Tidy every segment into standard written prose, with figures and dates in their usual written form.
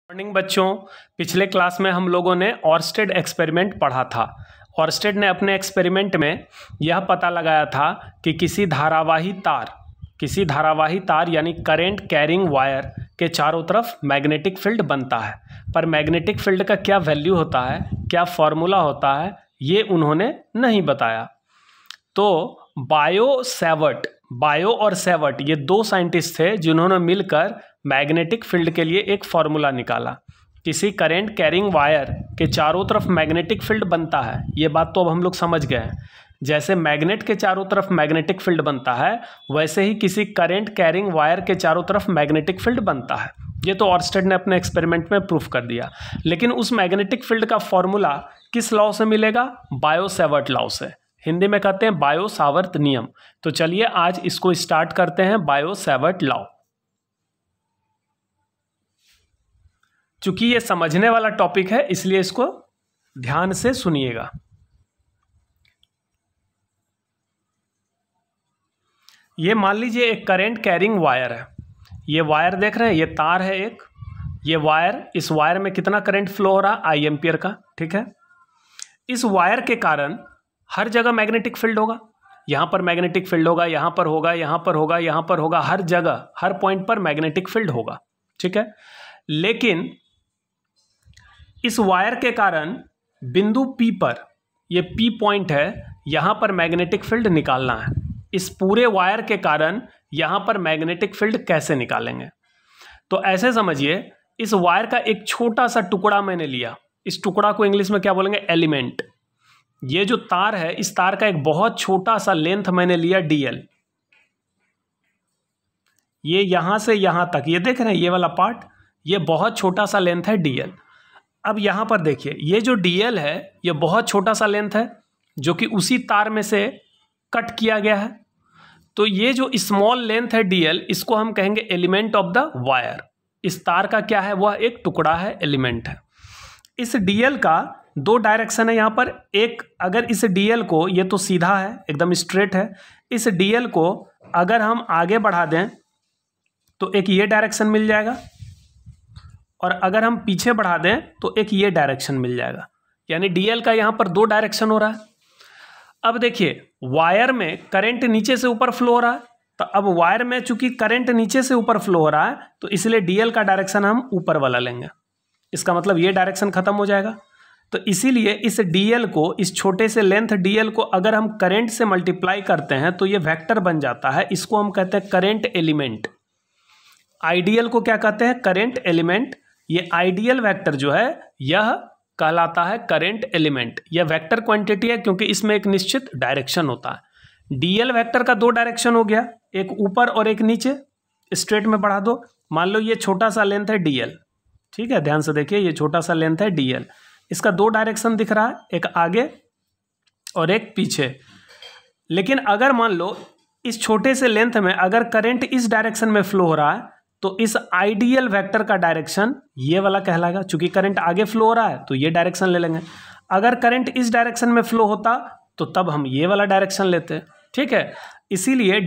Morning बच्चों, पिछले class में हम लोगों ने ऑर्स्टेड एक्सपेरिमेंट पढ़ा था। ऑर्स्टेड ने अपने एक्सपेरिमेंट में यह पता लगाया था कि किसी धारावाही तार यानी करंट कैरिंग वायर के चारों तरफ मैग्नेटिक फील्ड बनता है। पर मैग्नेटिक फील्ड का क्या वैल्यू होता है, क्या फॉर्मूला होता है, ये उन्होंने नहीं बताया। तो बायो और सैवर्ट ये दो साइंटिस्ट थे जिन्होंने मिलकर मैग्नेटिक फील्ड के लिए एक फॉर्मूला निकाला। किसी करंट कैरिंग वायर के चारों तरफ मैग्नेटिक फील्ड बनता है, ये बात तो अब हम लोग समझ गए हैं। जैसे मैग्नेट के चारों तरफ मैग्नेटिक फील्ड बनता है, वैसे ही किसी करंट कैरिंग वायर के चारों तरफ मैग्नेटिक फील्ड बनता है। ये तो ऑर्स्टेड ने अपने एक्सपेरिमेंट में प्रूफ कर दिया। लेकिन उस मैग्नेटिक फील्ड का फॉर्मूला किस लॉ से मिलेगा? बायो सैवर्ट लॉ से। हिंदी में कहते हैं बायो सावर्त नियम। तो चलिए आज इसको स्टार्ट करते हैं, बायो सैवर्ट लॉ। चूंकि ये समझने वाला टॉपिक है इसलिए इसको ध्यान से सुनिएगा। ये मान लीजिए एक करंट कैरिंग वायर है। ये वायर देख रहे हैं, ये तार है एक। ये वायर, इस वायर में कितना करंट फ्लो हो रहा? I एम्पियर का। ठीक है, इस वायर के कारण हर जगह मैग्नेटिक फील्ड होगा। यहां पर मैग्नेटिक फील्ड होगा, यहां पर होगा, यहां पर होगा, यहां पर होगा, हर जगह हर पॉइंट पर मैग्नेटिक फील्ड होगा। ठीक है, लेकिन इस वायर के कारण बिंदु P पर, ये P पॉइंट है, यहां पर मैग्नेटिक फील्ड निकालना है। इस पूरे वायर के कारण यहां पर मैग्नेटिक फील्ड कैसे निकालेंगे? तो ऐसे समझिए, इस वायर का एक छोटा सा टुकड़ा मैंने लिया। इस टुकड़ा को इंग्लिश में क्या बोलेंगे? एलिमेंट। ये जो तार है, इस तार का एक बहुत छोटा सा लेंथ मैंने लिया DL। ये यहां से यहां तक, ये देख रहे हैं ये वाला पार्ट, ये बहुत छोटा सा लेंथ है DL। अब यहां पर देखिए, ये जो DL है ये बहुत छोटा सा लेंथ है जो कि उसी तार में से कट किया गया है। तो ये जो स्मॉल लेंथ है DL, इसको हम कहेंगे एलिमेंट ऑफ द वायर। इस तार का क्या है? वह एक टुकड़ा है, एलिमेंट है। इस DL का दो डायरेक्शन है यहां पर। एक, अगर इस DL को, ये तो सीधा है, एकदम स्ट्रेट है, इस DL को अगर हम आगे बढ़ा दें तो एक ये डायरेक्शन मिल जाएगा, और अगर हम पीछे बढ़ा दें तो एक ये डायरेक्शन मिल जाएगा। यानी DL का यहां पर दो डायरेक्शन हो रहा है। अब देखिए, वायर में करंट नीचे से ऊपर फ्लो हो रहा है, तो अब वायर में चूंकि करंट नीचे से ऊपर फ्लो हो रहा है तो इसलिए DL का डायरेक्शन हम ऊपर वाला लेंगे। इसका मतलब ये डायरेक्शन खत्म हो जाएगा। तो इसीलिए इस DL को, इस छोटे से लेंथ DL को अगर हम करंट से मल्टीप्लाई करते हैं तो ये वेक्टर बन जाता है। इसको हम कहते हैं करंट एलिमेंट। आइडियल को क्या कहते हैं? Current element. ये आइडियल वेक्टर जो है यह कहलाता है करंट एलिमेंट। यह वेक्टर क्वांटिटी है क्योंकि इसमें एक निश्चित डायरेक्शन होता है। DL वेक्टर का दो डायरेक्शन हो गया, एक ऊपर और एक नीचे। स्ट्रेट में बढ़ा दो। मान लो ये छोटा सा लेंथ है DL। ठीक है, ध्यान से देखिए, ये छोटा सा लेंथ है DL। इसका दो डायरेक्शन दिख रहा है, एक आगे और एक पीछे। लेकिन अगर मान लो इस छोटे से लेंथ में अगर करंट इस डायरेक्शन में फ्लो हो रहा है तो इस आइडियल वेक्टर का डायरेक्शन ये वाला कहलाएगा। चूंकि करंट आगे फ्लो हो रहा है तो ये डायरेक्शन ले लेंगे। अगर करंट इस डायरेक्शन में फ्लो होता तो तब हम ये वाला डायरेक्शन लेते। ठीक है, इसीलिए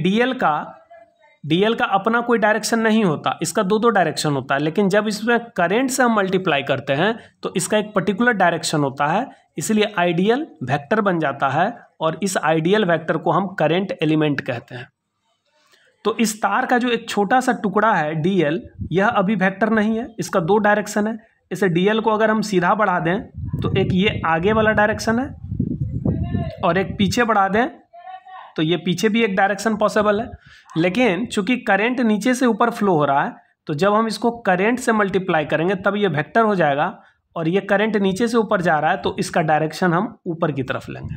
DL का अपना कोई डायरेक्शन नहीं होता, इसका दो डायरेक्शन होता है। लेकिन जब इसमें करंट से हम मल्टीप्लाई करते हैं तो इसका एक पर्टिकुलर डायरेक्शन होता है, इसलिए आइडियल वेक्टर बन जाता है, और इस आइडियल वेक्टर को हम करंट एलिमेंट कहते हैं। तो इस तार का जो एक छोटा सा टुकड़ा है DL, यह अभी वेक्टर नहीं है, इसका दो डायरेक्शन है। इसे DL को अगर हम सीधा बढ़ा दें तो एक ये आगे वाला डायरेक्शन है, और एक पीछे बढ़ा दें तो ये पीछे भी एक डायरेक्शन पॉसिबल है। लेकिन चूंकि करंट नीचे से ऊपर फ्लो हो रहा है तो जब हम इसको करंट से मल्टीप्लाई करेंगे तब ये वेक्टर हो जाएगा, और ये करंट नीचे से ऊपर जा रहा है तो इसका डायरेक्शन हम ऊपर की तरफ लेंगे।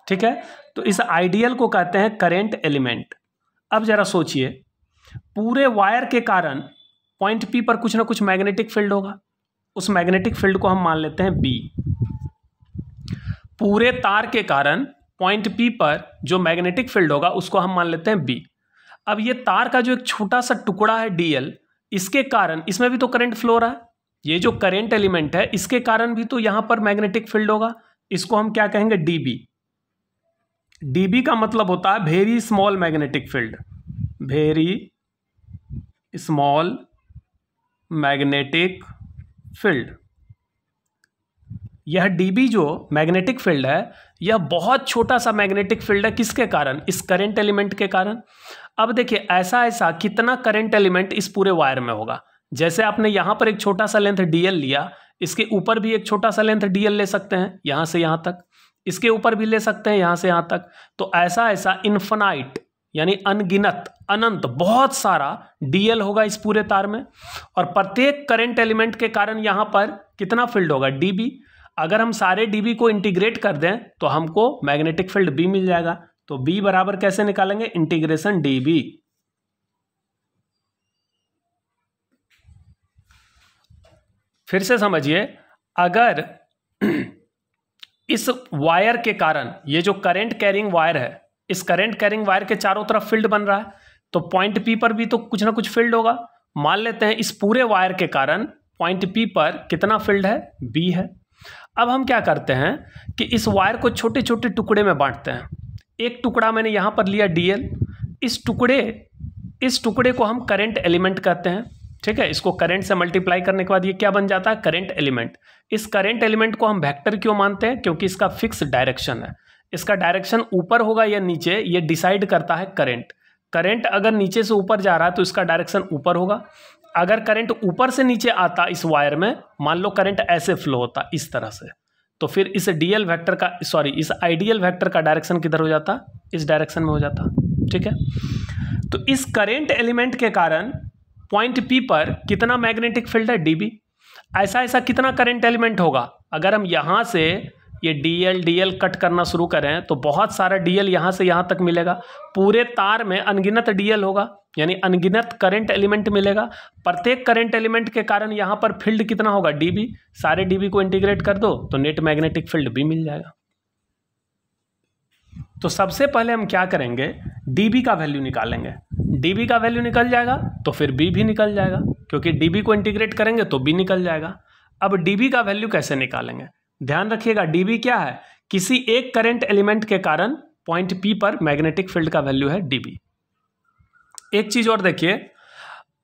ठीक है, तो इस आइडियल को कहते हैं करंट एलिमेंट। अब जरा सोचिए, पूरे वायर के कारण पॉइंट P पर कुछ ना कुछ मैग्नेटिक फील्ड होगा। उस मैग्नेटिक फील्ड को हम मान लेते हैं B। पूरे तार के कारण पॉइंट P पर जो मैग्नेटिक फील्ड होगा उसको हम मान लेते हैं B। अब ये तार का जो एक छोटा सा टुकड़ा है DL, इसके कारण, इसमें भी तो करंट फ्लो हो रहा है। ये जो करंट एलिमेंट है इसके कारण भी तो यहां पर मैग्नेटिक फील्ड होगा। इसको हम क्या कहेंगे? DB। DB का मतलब होता है very small magnetic field. Very small magnetic field, यह dB जो मैग्नेटिक फील्ड है यह बहुत छोटा सा मैग्नेटिक फील्ड है। किसके कारण? इस करंट एलिमेंट के कारण। अब देखिए ऐसा कितना करंट एलिमेंट इस पूरे वायर में होगा। जैसे आपने यहां पर एक छोटा सा लेंथ dl लिया, इसके ऊपर भी एक छोटा सा लेंथ dl ले सकते हैं यहां से यहां तक, इसके ऊपर भी ले सकते हैं यहां से यहां तक। तो ऐसा इन्फिनाइट यानी अनगिनत, अनंत, बहुत सारा dl होगा इस पूरे तार में, और प्रत्येक करंट एलिमेंट के कारण यहां पर कितना फील्ड होगा? dB। अगर हम सारे dB को इंटीग्रेट कर दें तो हमको मैग्नेटिक फील्ड B मिल जाएगा। तो B बराबर कैसे निकालेंगे? Integration dB। फिर से समझिए, अगर इस वायर के कारण, ये जो करंट कैरिंग वायर है, इस करंट कैरिंग वायर के चारों तरफ फील्ड बन रहा है, तो पॉइंट P पर भी तो कुछ ना कुछ फील्ड होगा। मान लेते हैं इस पूरे वायर के कारण पॉइंट P पर कितना फील्ड है? B है। अब हम क्या करते हैं कि इस वायर को छोटे छोटे टुकड़े में बांटते हैं। एक टुकड़ा मैंने यहां पर लिया dl, इस टुकड़े को हम करंट एलिमेंट कहते हैं। ठीक है, इसको करंट से मल्टीप्लाई करने के बाद ये क्या बन जाता है? Current element. इस करंट एलिमेंट को हम वेक्टर क्यों मानते हैं? क्योंकि इसका फिक्स डायरेक्शन है। इसका डायरेक्शन ऊपर होगा या नीचे, ये डिसाइड करता है करंट। करंट अगर नीचे से ऊपर जा रहा है तो इसका डायरेक्शन ऊपर होगा। अगर करंट ऊपर से नीचे आता इस वायर में, मान लो करंट ऐसे फ्लो होता इस तरह से, तो फिर इस डीएल वेक्टर का, सॉरी, इस आइडियल वेक्टर का डायरेक्शन किधर हो जाता? इस डायरेक्शन में हो जाता। ठीक है, तो इस करंट एलिमेंट के कारण पॉइंट P पर कितना मैग्नेटिक फील्ड है? dB। ऐसा कितना करंट एलिमेंट होगा? अगर हम यहां से ये dl कट करना शुरू करें तो बहुत सारा dl यहां से यहां तक मिलेगा। पूरे तार में अनगिनत dl होगा, यानी अनगिनत करंट एलिमेंट मिलेगा। प्रत्येक करंट एलिमेंट के कारण यहां पर फील्ड कितना होगा? dB। सारे dB को इंटीग्रेट कर दो तो नेट मैग्नेटिक फील्ड B मिल जाएगा। तो सबसे पहले हम क्या करेंगे? dB का वैल्यू निकालेंगे। dB का वैल्यू निकल जाएगा तो फिर B भी निकल जाएगा, क्योंकि dB को इंटीग्रेट करेंगे तो B निकल जाएगा। अब dB का वैल्यू कैसे निकालेंगे? ध्यान रखिएगा, dB क्या है? किसी एक करंट एलिमेंट के कारण पॉइंट P पर मैग्नेटिक फील्ड का वैल्यू है dB। एक चीज और देखिए,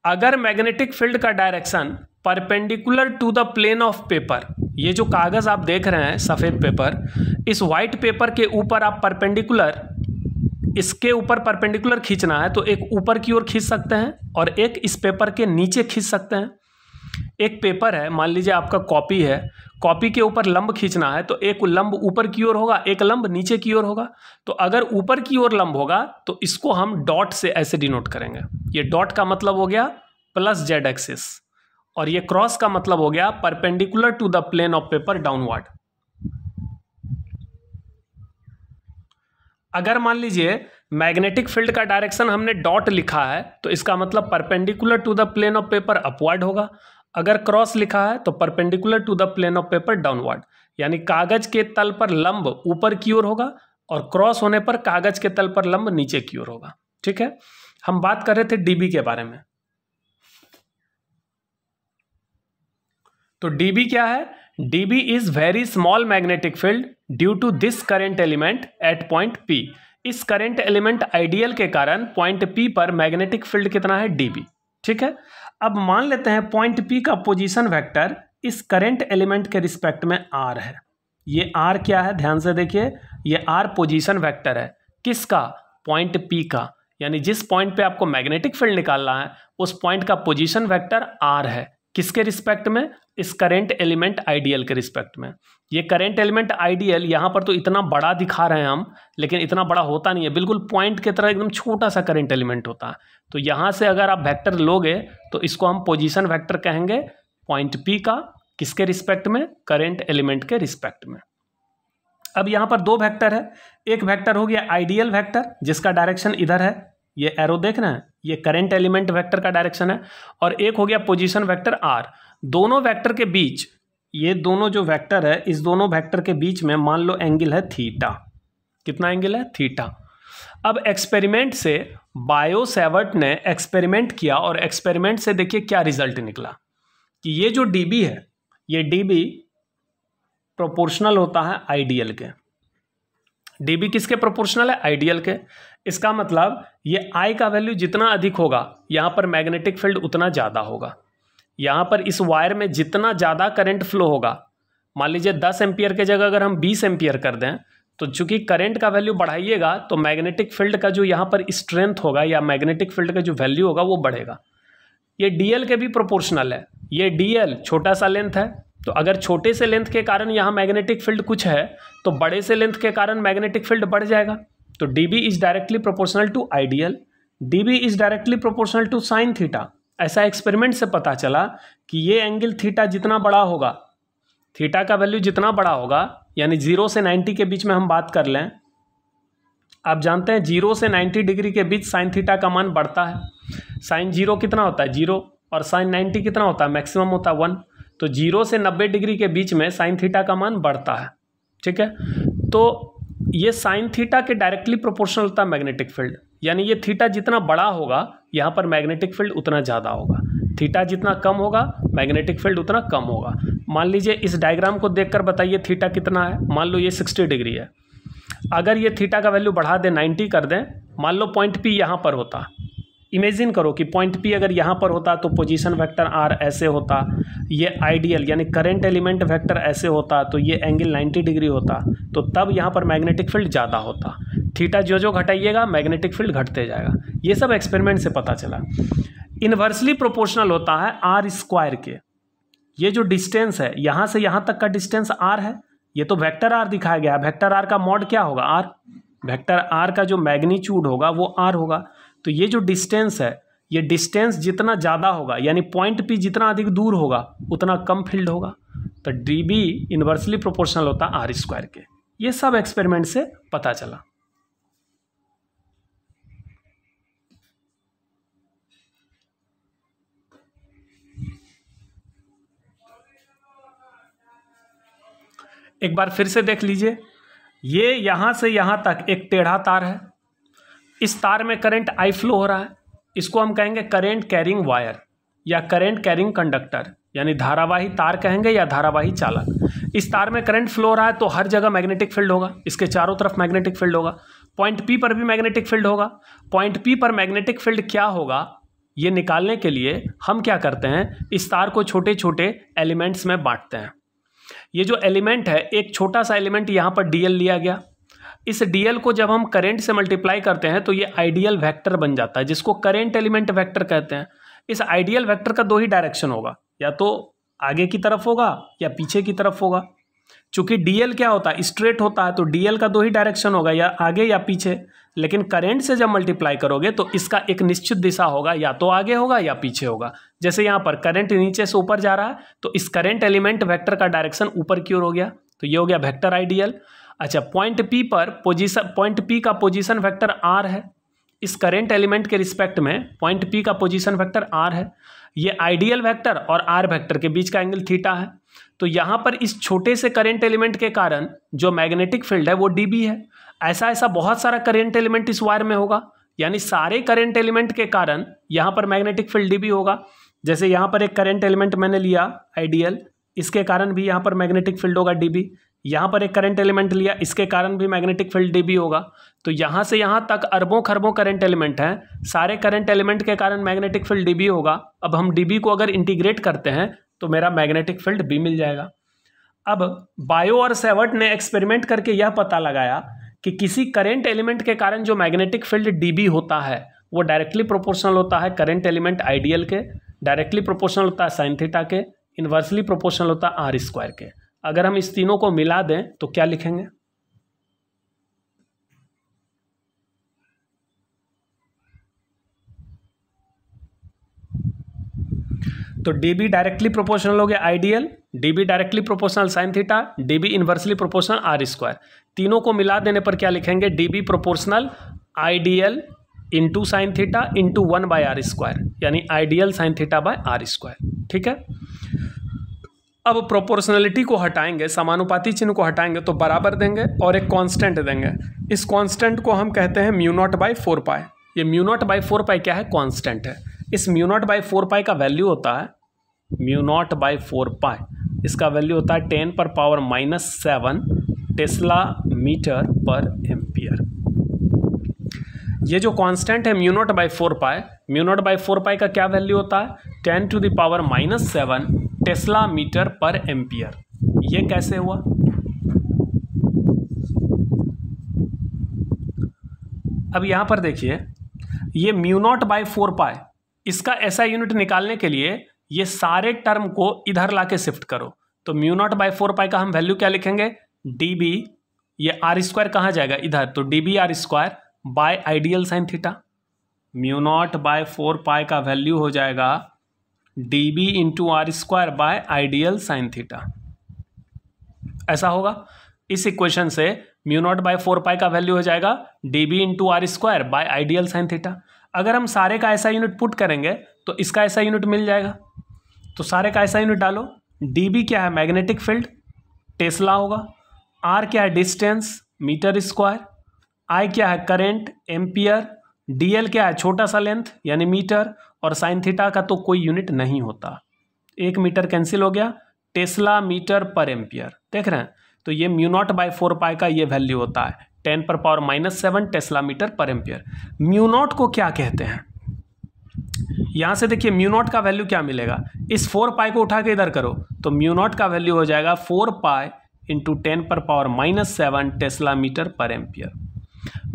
अगर मैग्नेटिक फील्ड का direction perpendicular to the plane of paper, ये जो कागज आप देख रहे हैं सफेद पेपर, इस व्हाइट पेपर के ऊपर आप परपेंडिकुलर, इसके ऊपर परपेंडिकुलर खींचना है तो एक ऊपर की ओर खींच सकते हैं और एक इस पेपर के नीचे खींच सकते हैं। एक पेपर है, मान लीजिए आपका कॉपी है, कॉपी के ऊपर लंब खींचना है तो एक लंब ऊपर की ओर होगा, एक लंब नीचे की ओर होगा। तो अगर ऊपर की ओर लंब होगा तो इसको हम डॉट से ऐसे डिनोट करेंगे। ये डॉट का मतलब हो गया प्लस जेड एक्सिस, और ये क्रॉस का मतलब हो गया perpendicular to the plane of paper downward. अगर मान लीजिए मैग्नेटिक फील्ड का डायरेक्शन हमने डॉट लिखा है तो इसका मतलब perpendicular to the plane of paper upward होगा। अगर क्रॉस लिखा है तो perpendicular to the plane of paper downward, यानी कागज के तल पर लंब ऊपर की ओर होगा और क्रॉस होने पर कागज के तल पर लंब नीचे की ओर होगा। ठीक है, हम बात कर रहे थे dB के बारे में। तो dB क्या है? dB is very small magnetic field due to this current element at point P। इस करंट एलिमेंट आइडियल के कारण पॉइंट P पर मैग्नेटिक फील्ड कितना है? dB। ठीक है, अब मान लेते हैं पॉइंट P का पोजीशन वेक्टर इस करंट एलिमेंट के रिस्पेक्ट में R है। ये R क्या है? ध्यान से देखिए, ये R पोजीशन वेक्टर है। किसका? पॉइंट P का, यानी जिस पॉइंट पे आपको मैग्नेटिक फील्ड निकालना है उस पॉइंट का पोजीशन वेक्टर R है। किसके रिस्पेक्ट में? इस करंट एलिमेंट आइडियल के रिस्पेक्ट में। ये करंट एलिमेंट आइडियल यहाँ पर तो इतना बड़ा दिखा रहे हैं हम, लेकिन इतना बड़ा होता नहीं है, बिल्कुल पॉइंट की तरह एकदम छोटा सा करंट एलिमेंट होता है। तो यहाँ से अगर आप वेक्टर लोगे तो इसको हम पोजीशन वेक्टर कहेंगे पॉइंट P का। किसके रिस्पेक्ट में? करंट एलिमेंट के रिस्पेक्ट में। अब यहाँ पर दो वेक्टर है, एक वेक्टर हो गया आइडियल वेक्टर जिसका डायरेक्शन इधर है, ये एरो देख रहे हैं, ये करंट एलिमेंट वेक्टर का डायरेक्शन है, और एक हो गया पोजीशन वेक्टर R। दोनों वेक्टर के बीच, ये दोनों जो वेक्टर है, इस दोनों वेक्टर के बीच में मान लो एंगल है थीटा। कितना एंगल है? थीटा। अब एक्सपेरिमेंट से बायो सेवर्ट ने एक्सपेरिमेंट किया और एक्सपेरिमेंट से देखिए क्या रिजल्ट निकला कि ये जो dB है, ये dB प्रोपोर्शनल होता है आइडियल के। dB किसके प्रोपोर्शनल है? आइडियल के। इसका मतलब ये I का वैल्यू जितना अधिक होगा यहाँ पर मैग्नेटिक फील्ड उतना ज़्यादा होगा। यहाँ पर इस वायर में जितना ज़्यादा करंट फ्लो होगा, मान लीजिए 10 एम्पियर के जगह अगर हम 20 एम्पियर कर दें, तो चूंकि करंट का वैल्यू बढ़ाइएगा तो मैग्नेटिक फील्ड का जो यहाँ पर स्ट्रेंथ होगा या मैग्नेटिक फील्ड का जो वैल्यू होगा वो बढ़ेगा। ये डीएल के भी प्रोपोर्शनल है। ये डीएल छोटा सा लेंथ है, तो अगर छोटे से लेंथ के कारण यहाँ मैग्नेटिक फील्ड कुछ है तो बड़े से लेंथ के कारण मैग्नेटिक फील्ड बढ़ जाएगा। तो dB is directly proportional to ideal, dB is directly proportional to sine theta. ऐसा एक्सपेरिमेंट से पता चला कि ये एंगल थीटा जितना बड़ा होगा, थीटा का वैल्यू जितना बड़ा होगा, यानी 0 से 90 के बीच में हम बात कर लें, आप जानते हैं 0 से 90 डिग्री के बीच साइन थीटा का मान बढ़ता है। साइन 0 कितना होता है 0, और साइन 90 कितना होता है मैक्सिमम होता है 1। तो 0 से 90 डिग्री के बीच में साइन थीटा का मान बढ़ता है, ठीक है। तो ये साइन थीटा के डायरेक्टली प्रोपोर्शनल होता है मैग्नेटिक फील्ड, यानी ये थीटा जितना बड़ा होगा यहाँ पर मैग्नेटिक फील्ड उतना ज़्यादा होगा, थीटा जितना कम होगा मैग्नेटिक फील्ड उतना कम होगा। मान लीजिए इस डायग्राम को देखकर बताइए थीटा कितना है। मान लो ये 60 डिग्री है, अगर ये थीटा का वैल्यू बढ़ा दें 90 कर दें, मान लो पॉइंट पी यहाँ पर होता, इमेजिन करो कि पॉइंट पी अगर यहाँ पर होता तो पोजीशन वेक्टर आर ऐसे होता, ये आइडियल यानी करंट एलिमेंट वेक्टर ऐसे होता, तो ये एंगल 90 डिग्री होता, तो तब यहाँ पर मैग्नेटिक फील्ड ज़्यादा होता। थीटा जो जो घटाइएगा मैग्नेटिक फील्ड घटते जाएगा। ये सब एक्सपेरिमेंट से पता चला। इन्वर्सली प्रोपोर्शनल होता है आर स्क्वायर के। ये जो डिस्टेंस है यहाँ से यहाँ तक का डिस्टेंस आर है, ये तो वेक्टर आर दिखाया गया है। वेक्टर आर का मॉड क्या होगा आर, वेक्टर आर का जो मैग्नीट्यूड होगा वो आर होगा। तो ये जो डिस्टेंस है, ये डिस्टेंस जितना ज़्यादा होगा यानी पॉइंट पी जितना अधिक दूर होगा उतना कम फील्ड होगा। तो डी बी इन्वर्सली प्रोपोर्शनल होता है आर स्क्वायर के। ये सब एक्सपेरिमेंट से पता चला। एक बार फिर से देख लीजिए, ये यहाँ से यहाँ तक एक टेढ़ा तार है, इस तार में करंट आई फ्लो हो रहा है, इसको हम कहेंगे करंट कैरिंग वायर या करंट कैरिंग कंडक्टर, यानी धारावाही तार कहेंगे या धारावाही चालक। इस तार में करंट फ्लो हो रहा है तो हर जगह मैग्नेटिक फील्ड होगा, इसके चारों तरफ मैग्नेटिक फील्ड होगा। पॉइंट पी पर भी मैग्नेटिक फील्ड होगा। पॉइंट पी पर मैग्नेटिक फील्ड क्या होगा ये निकालने के लिए हम क्या करते हैं, इस तार को छोटे छोटे एलिमेंट्स में बांटते हैं। ये जो एलिमेंट है, एक छोटा सा एलिमेंट यहाँ पर डीएल लिया गया, इस डीएल को जब हम करंट से मल्टीप्लाई करते हैं तो ये आइडियल वेक्टर बन जाता है, जिसको करंट एलिमेंट वेक्टर कहते हैं। इस आइडियल वेक्टर का दो ही डायरेक्शन होगा, या तो आगे की तरफ होगा या पीछे की तरफ होगा। चूंकि डीएल क्या होता है स्ट्रेट होता है, तो डीएल का दो ही डायरेक्शन होगा, या आगे या पीछे। लेकिन करंट से जब मल्टीप्लाई करोगे तो इसका एक निश्चित दिशा होगा, या तो आगे होगा या पीछे होगा। जैसे यहाँ पर करंट नीचे से ऊपर जा रहा है तो इस करंट एलिमेंट वेक्टर का डायरेक्शन ऊपर की ओर हो गया, तो ये हो गया वेक्टर आइडियल। अच्छा, पॉइंट पी पर पॉइंट पी का पोजीशन वेक्टर आर है, इस करंट एलिमेंट के रिस्पेक्ट में पॉइंट पी का पोजीशन वेक्टर आर है। ये आइडियल वेक्टर और आर वेक्टर के बीच का एंगल थीटा है। तो यहाँ पर इस छोटे से करंट एलिमेंट के कारण जो मैग्नेटिक फील्ड है वो डीबी है। ऐसा बहुत सारा करंट एलिमेंट इस वायर में होगा, यानी सारे करंट एलिमेंट के कारण यहाँ पर मैग्नेटिक फील्ड डीबी होगा। जैसे यहाँ पर एक करंट एलिमेंट मैंने लिया आइडियल, इसके कारण भी यहाँ पर मैग्नेटिक फील्ड होगा डीबी। यहाँ पर एक करंट एलिमेंट लिया, इसके कारण भी मैग्नेटिक फील्ड डीबी होगा। तो यहाँ से यहाँ तक अरबों खरबों करंट एलिमेंट हैं, सारे करंट एलिमेंट के कारण मैग्नेटिक फील्ड डीबी होगा। अब हम डीबी को अगर इंटीग्रेट करते हैं तो मेरा मैग्नेटिक फील्ड बी मिल जाएगा। अब बायो और सेवर्ट ने एक्सपेरिमेंट करके यह पता लगाया कि किसी करंट एलिमेंट के कारण जो मैग्नेटिक फील्ड डीबी होता है वो डायरेक्टली प्रोपोर्शनल होता है करंट एलिमेंट आइडियल के, डायरेक्टली प्रोपोर्शनल होता है साइन थीटा के, इन्वर्सली प्रोपोर्शनल होता है आर स्क्वायर के। अगर हम इस तीनों को मिला दें तो क्या लिखेंगे, तो डीबी डायरेक्टली प्रोपोर्शनल हो गया ideal, dB directly proportional sine theta, dB inversely proportional r square. तीनों को मिला देने पर क्या लिखेंगे, dB proportional ideal into sine theta into 1/r square, यानी ideal sine theta by r square. ठीक है। अब प्रोपोर्शनलिटी को हटाएंगे, समानुपाती चिन्ह को हटाएंगे तो बराबर देंगे और एक कांस्टेंट देंगे। इस कांस्टेंट को हम कहते हैं μ0/4π। ये μ0/4π क्या है, कांस्टेंट है। इस μ0/4π का वैल्यू होता है μ0/4π, इसका वैल्यू होता है 10⁻⁻7 टेस्ला मीटर पर एम्पियर। ये जो कांस्टेंट है μ0/4π, μ0/4π का क्या वैल्यू होता है, 10⁻⁻7 टेस्ला मीटर पर एम्पियर। ये कैसे हुआ? अब यहां पर देखिए, ये μ0/4π, इसका ऐसा यूनिट निकालने के लिए ये सारे टर्म को इधर लाके शिफ्ट करो। तो μ0/4π का हम वैल्यू क्या लिखेंगे? dB, ये r² कहाँ जाएगा? इधर। तो dB/r² bye ideal sine theta. μ0/4π का वैल्यू हो जाएगा dB × r² by ideal sine theta. ऐसा होगा। इस इक्वेशन से μ0/4π का वैल्यू हो जाएगा dB × r² by ideal sine theta. अगर हम सारे का ऐसा यूनिट पुट करेंगे तो इसका ऐसा यूनिट मिल जाएगा। तो सारे का ऐसा यूनिट डालो। dB क्या है? मैग्नेटिक फील्ड, टेस्ला होगा। r क्या है? Distance, metre square. I क्या है? Current, ampere. dl क्या है? छोटा सा लेंथ यानी मीटर। और साइन थीटा का तो कोई यूनिट नहीं होता, 1 मीटर कैंसिल हो गया, टेस्ला मीटर पर एम्पियर। देख रहे हैं? तो ये μ0/4π का ये वैल्यू होता है 10⁻⁻7 टेस्ला मीटर पर एम्पियर। μ0 को क्या कहते हैं? यहां से देखिए μ0 का वैल्यू क्या मिलेगा? इस 4π को उठा के इधर करो तो μ0 का वैल्यू हो जाएगा 4π × 10⁻⁻7 टेस्ला मीटर पर एम्पियर।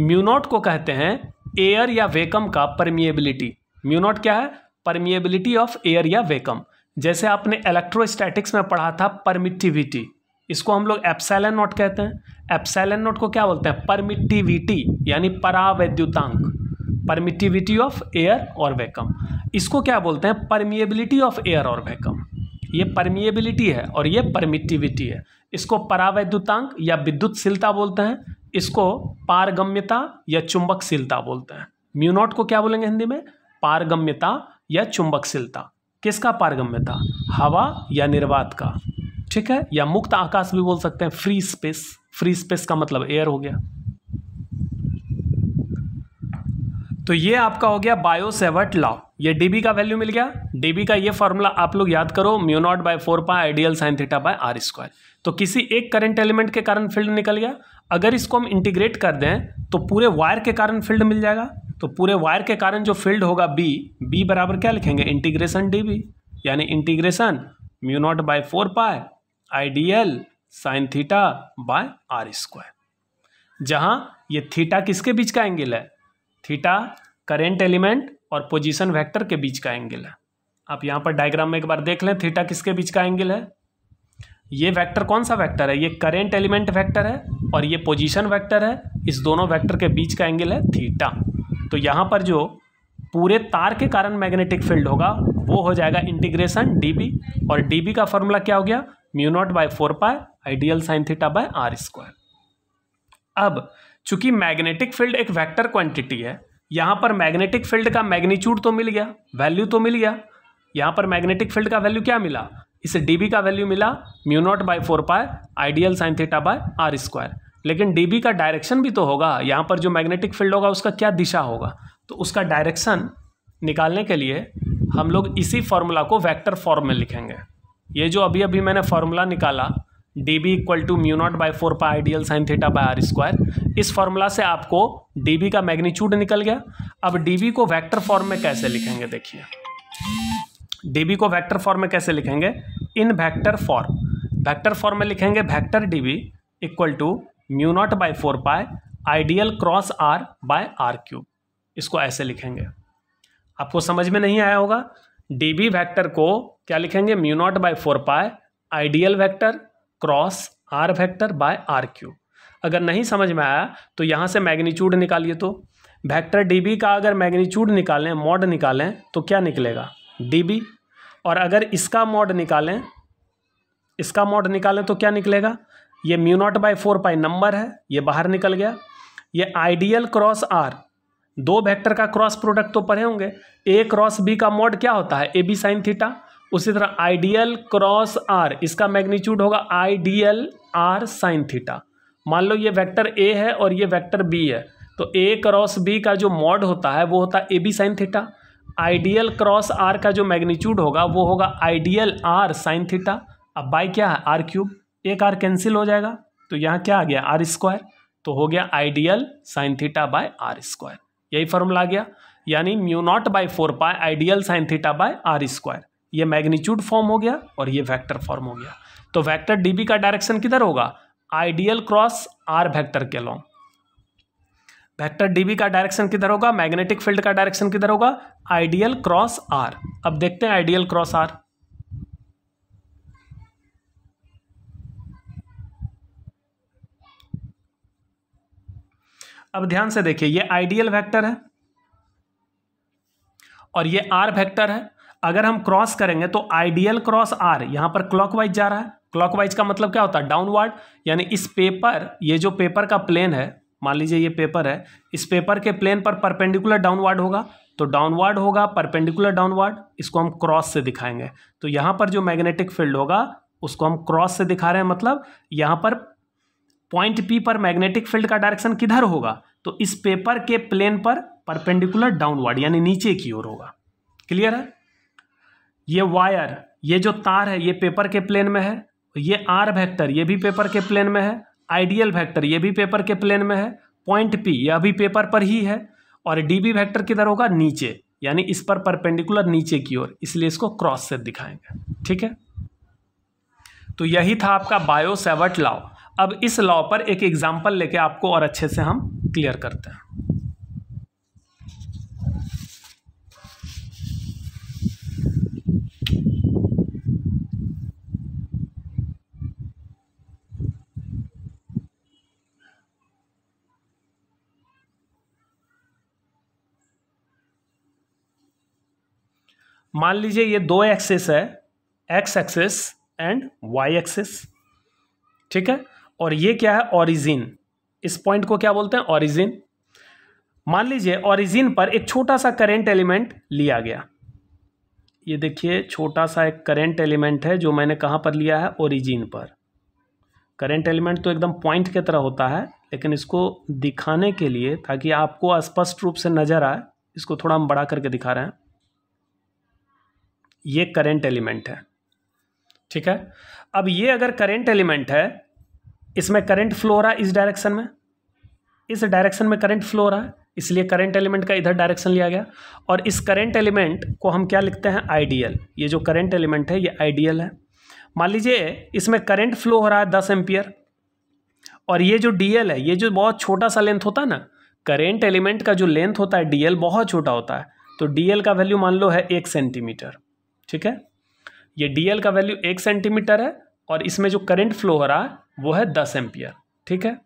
μ0 को कहते हैं एयर या वैक्यूम का परमिएबिलिटी। μ0 क्या है? परमिएबिलिटी ऑफ एयर या वैक्यूम। जैसे आपने इलेक्ट्रोस्टैटिक्स में पढ़ा था परमिटिविटी, इसको हम लोग एप्सिलॉन नॉट कहते हैं। एप्सिलॉन नॉट को क्या बोलते हैं? परमिटिविटी यानी परावैद्युतांक, परमिटिविटी ऑफ एयर और वैक्यूम। इसको क्या बोलते हैं? परमिएबिलिटी ऑफ एयर और वैक्यूम। ये परमिएबिलिटी है और ये परमिटिविटी है। इसको परावैद्युतांक या विद्युतशीलता बोलते हैं, इसको पारगम्यता या चुंबकशीलता बोलते हैं। μ0 को क्या बोलेंगे हिंदी में? पारगम्यता या चुंबकशीलता। किसका पारगम्यता? हवा या निर्वात का, ठीक है, या मुक्त आकाश भी बोल सकते हैं, फ्री स्पेस। फ्री स्पेस का मतलब एयर हो गया। तो ये आपका हो गया बायो-सेवर्ट लॉ। ये dB का वैल्यू मिल गया। dB का ये फॉर्मूला आप लोग याद करो, μ0/4π ideal sine theta by r²। तो किसी एक करंट एलिमेंट के कारण फील्ड निकल गया। अगर इसको हम इंटीग्रेट कर दें तो पूरे वायर के कारण फील्ड मिल जाएगा। तो पूरे वायर के कारण जो फील्ड होगा b बराबर क्या लिखेंगे? इंटीग्रेशन dB, यानी integration μ0/4π ideal sine theta by r²। जहां ये थीटा किसके बीच का एंगल है? थीटा करेंट एलिमेंट और पोजीशन वेक्टर के बीच का एंगल है। आप यहां पर डायग्राम में एक बार देख लें, थीटा किसके बीच का एंगल है? ये वेक्टर कौन सा वेक्टर है? ये करेंट एलिमेंट वेक्टर है और ये पोजीशन वेक्टर है। इस दोनों वेक्टर के बीच का एंगल है थीटा। तो यहाँ पर जो पूरे तार के कारण मैग्नेटिक फील्ड होगा वो हो जाएगा इंटीग्रेशन dB, और dB का फॉर्मूला क्या हो गया? μ0/4π ideal sine theta by r²। अब चूंकि मैग्नेटिक फील्ड एक वेक्टर क्वांटिटी है, यहाँ पर मैग्नेटिक फील्ड का मैग्नीट्यूड तो मिल गया, वैल्यू तो मिल गया। यहाँ पर मैग्नेटिक फील्ड का वैल्यू क्या मिला? इसे dB का वैल्यू मिला μ0/4π ideal sine theta by r²। लेकिन dB का डायरेक्शन भी तो होगा। यहाँ पर जो मैग्नेटिक फील्ड होगा उसका क्या दिशा होगा? तो उसका डायरेक्शन निकालने के लिए हम लोग इसी फॉर्मूला को वेक्टर फॉर्म में लिखेंगे। ये जो अभी अभी मैंने फॉर्मूला निकाला dB = μ0/4π ideal sine theta by r², इस फॉर्मूला से आपको dB का मैग्नीट्यूड निकल गया। अब dB को वेक्टर फॉर्म में कैसे लिखेंगे? देखिए dB को वेक्टर फॉर्म में कैसे लिखेंगे? In vector form. Vector form में लिखेंगे vector dB = μ0/4π ideal cross r by r³। इसको ऐसे लिखेंगे। आपको समझ में नहीं आया होगा? dB वेक्टर को क्या लिखेंगे? μ0/4π ideal vector cross r vector by r³। अगर नहीं समझ में आया तो यहाँ से मैग्नीट्यूड निकालिए। तो वेक्टर dB का अगर मैग्नीट्यूड निकालें, मॉड निकालें तो क्या निकलेगा? dB। और अगर इसका मॉड निकालें, तो क्या निकलेगा? ये μ0/4π नंबर है, ये बाहर निकल गया। ये आइडियल क्रॉस r, दो वेक्टर का क्रॉस प्रोडक्ट तो पढ़े होंगे। a क्रॉस b का मॉड क्या होता है? AB sine theta. उसी तरह आइडियल क्रॉस r, इसका मैग्नीट्यूड होगा आइडियल r साइन थीटा। मान लो ये वेक्टर a है और ये वेक्टर b है, तो a क्रॉस b का जो मॉड होता है वो होता है AB sine theta. Ideal cross r का जो मैग्नीट्यूड होगा वो होगा आइडियल r साइन थीटा। अब बाई क्या है? r³। एक r कैंसिल हो जाएगा तो यहाँ क्या आ गया? r²। तो हो गया ideal sine theta by r²। यही फॉर्मूला आ गया। यानी mu naught by 4 pi ideal sine theta by r square. ये मैग्नीट्यूड फॉर्म हो गया और ये वेक्टर फॉर्म हो गया। तो वेक्टर डीबी का डायरेक्शन किधर होगा, आइडियल क्रॉस आर वेक्टर के अलोंग। वेक्टर डीबी का डायरेक्शन किधर होगा, मैग्नेटिक फील्ड का डायरेक्शन किधर होगा, आइडियल क्रॉस आर। अब देखते हैं आइडियल क्रॉस आर। अब ध्यान से देखिए, ये आइडियल वेक्टर है और ये आर वेक्टर है। अगर हम क्रॉस करेंगे तो आइडियल क्रॉस आर यहां पर क्लॉकवाइज जा रहा है। क्लॉकवाइज का मतलब क्या होता है, डाउनवर्ड। यानी इस पेपर, ये जो पेपर का प्लेन है, मान लीजिए ये पेपर है, इस पेपर के प्लेन पर परपेंडिकुलर डाउनवर्ड होगा, तो डाउनवर्ड होगा, परपेंडिकुलर डाउनवर्ड, इसको हम क्रॉस से दिखाएंगे। तो यहां पर जो मैग्नेटिक फील्ड होगा उसको हम क्रॉस से दिखा रहे हैं, मतलब यहां पर पॉइंट पी पर मैग्नेटिक फील्ड का डायरेक्शन किधर होगा, तो इस पेपर के प्लेन पर परपेंडिकुलर डाउनवर्ड, यानी नीचे की ओर होगा। क्लियर है। ये वायर, ये जो तार है, ये पेपर के प्लेन में है। ये आर वेक्टर, ये भी पेपर के प्लेन में है। आइडियल वेक्टर, ये भी पेपर के प्लेन में है। पॉइंट पी, यह भी पेपर पर ही है। और डीबी वेक्टर किधर होगा, नीचे, यानी इस पर परपेंडिकुलर नीचे की ओर, इसलिए इसको क्रॉस से दिखाएंगे। ठीक है। तो यही था आपका बायो सेवर्ट लॉ। अब इस लॉ पर एक एग्जांपल लेके आपको और अच्छे से हम क्लियर करते हैं। मान लीजिए ये दो एक्सिस है, x axis and y axis. ठीक है। और ये क्या है, ओरिजिन। इस पॉइंट को क्या बोलते हैं, ओरिजिन। मान लीजिए ओरिजिन पर एक छोटा सा करंट एलिमेंट लिया गया। ये देखिए छोटा सा एक करंट एलिमेंट है जो मैंने कहां पर लिया है, ओरिजिन पर। करंट एलिमेंट तो एकदम पॉइंट की तरह होता है, लेकिन इसको दिखाने के लिए, ताकि आपको स्पष्ट रूप से नजर आए, इसको थोड़ा हम बड़ा करके दिखा रहे हैं। ये करंट एलिमेंट है। ठीक है। अब ये अगर करंट एलिमेंट है, इसमें करंट फ्लो हो रहा है इस डायरेक्शन में, इस डायरेक्शन में करंट फ्लो हो रहा है, इसलिए करंट एलिमेंट का इधर डायरेक्शन लिया गया। और इस करंट एलिमेंट को हम क्या लिखते हैं, आइडियल। ये जो करंट एलिमेंट है ये आइडियल है। मान लीजिए इसमें करंट फ्लो हो रहा है 10 एम्पियर, और ये जो डीएल है, ये जो बहुत छोटा सा लेंथ होता है ना, करंट एलिमेंट का जो लेंथ होता है डीएल बहुत छोटा होता है। तो डीएल का वैल्यू मान लो है 1 सेंटीमीटर। ठीक है। ये डीएल का वैल्यू 1 सेंटीमीटर है और इसमें जो करंट फ्लो हो रहा है वो है 10 एम्पियर। ठीक है।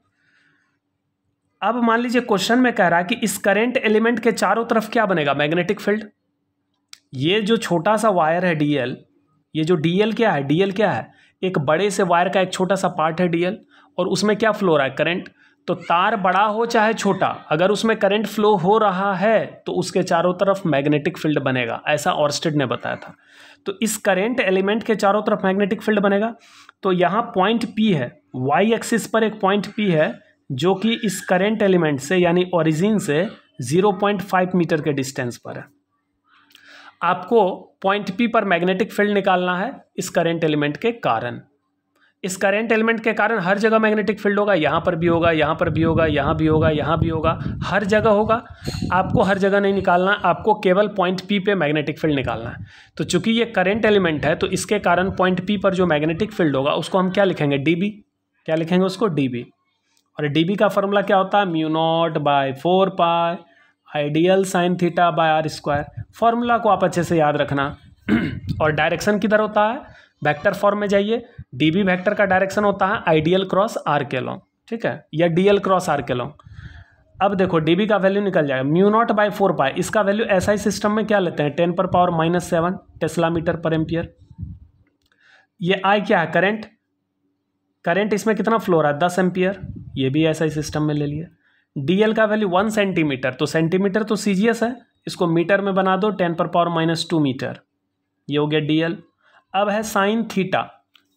अब मान लीजिए क्वेश्चन में कह रहा है कि इस करंट एलिमेंट के चारों तरफ क्या बनेगा, मैग्नेटिक फील्ड। ये जो छोटा सा वायर है डीएल, ये जो डीएल क्या है, डीएल क्या है, एक बड़े से वायर का एक छोटा सा पार्ट है डीएल, और उसमें क्या फ्लो हो रहा है, करंट। तो तार बड़ा हो चाहे छोटा, अगर उसमें करंट फ्लो हो रहा है तो उसके चारों तरफ मैग्नेटिक फील्ड बनेगा, ऐसा ऑर्स्टेड ने बताया था। तो इस करंट एलिमेंट के चारों तरफ मैग्नेटिक फील्ड बनेगा। तो यहाँ पॉइंट पी है, वाई एक्सिस पर एक पॉइंट पी है जो कि इस करंट एलिमेंट से, यानी ओरिजिन से 0.5 मीटर के डिस्टेंस पर है। आपको पॉइंट पी पर मैग्नेटिक फील्ड निकालना है इस करंट एलिमेंट के कारण। इस करंट एलिमेंट के कारण हर जगह मैग्नेटिक फील्ड होगा, यहाँ पर भी होगा, यहाँ पर भी होगा, यहाँ भी होगा, यहाँ भी होगा, हर जगह होगा। आपको हर जगह नहीं निकालना, आपको केवल पॉइंट पी पे मैग्नेटिक फील्ड निकालना है। तो चूंकि ये करंट एलिमेंट है, तो इसके कारण पॉइंट पी पर जो मैग्नेटिक फील्ड होगा उसको हम क्या लिखेंगे, डीबी। क्या लिखेंगे उसको, डीबी। और डीबी का फॉर्मूला क्या होता है, mu naught by 4 pi ideal sine theta by r square. Formula को आप अच्छे से याद रखना। और डायरेक्शन किधर होता है, वेक्टर फॉर्म में जाइए, डीबी वेक्टर का डायरेक्शन होता है आइडियल क्रॉस आर के लॉन्ग। ठीक है, या डीएल क्रॉस आर के लॉन्ग। अब देखो डीबी का वैल्यू निकल जाएगा, म्यू नॉट बाय 4 पाई। इसका वैल्यू एसआई सिस्टम में क्या लेते हैं, 10⁻⁻7 टेस्ला मीटर पर एम्पियर। ये आई क्या है, करंट। करंट इसमें कितना फ्लो हो रहा है, 10 एम्पियर। ये भी एसआई सिस्टम में ले लिया। डीएल का वैल्यू 1 सेंटीमीटर, तो सेंटीमीटर तो सीजीएस है, इसको मीटर में बना दो, 10⁻⁻2 मीटर। ये हो गया डीएल। अब है साइन थीटा।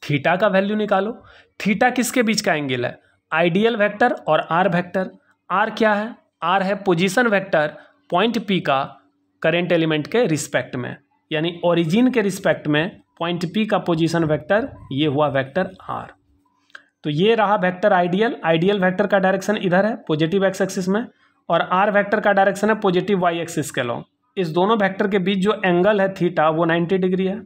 थीटा का वैल्यू निकालो। थीटा किसके बीच का एंगल है, आइडियल वेक्टर और आर वेक्टर। आर क्या है, आर है पोजीशन वेक्टर पॉइंट पी का करंट एलिमेंट के रिस्पेक्ट में, यानी ओरिजिन के रिस्पेक्ट में पॉइंट पी का पोजीशन वेक्टर, ये हुआ वेक्टर आर। तो ये रहा वेक्टर आइडियल। आइडियल वेक्टर का डायरेक्शन इधर है पॉजिटिव एक्स एक्सिस में, और आर वेक्टर का डायरेक्शन है पॉजिटिव वाई एक्सिस के लॉन्ग। इस दोनों वेक्टर के बीच जो एंगल है थीटा वो 90 डिग्री है।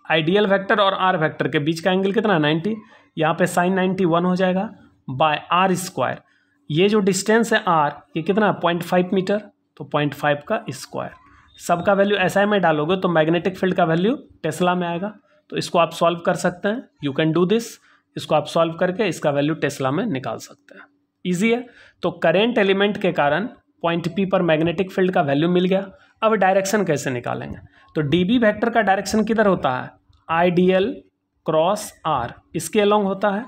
आइडियल वेक्टर और आर वेक्टर के बीच का एंगल कितना 90, यहाँ पे साइन 91 हो जाएगा बाय आर स्क्वायर। ये जो डिस्टेंस है आर ये कितना 0.5 मीटर, तो 0.5 का स्क्वायर। सबका वैल्यू एसआई में डालोगे तो मैग्नेटिक फील्ड का वैल्यू टेस्ला में आएगा। तो इसको आप सॉल्व कर सकते हैं, यू कैन डू दिस। इसको आप सॉल्व करके इसका वैल्यू टेस्ला में निकाल सकते हैं, ईजी है। तो करेंट एलिमेंट के कारण पॉइंट पी पर मैग्नेटिक फील्ड का वैल्यू मिल गया। अब डायरेक्शन कैसे निकालेंगे, तो डीबी वेक्टर का डायरेक्शन किधर होता है, आइडियल क्रॉस आर, इसके अलोंग होता है,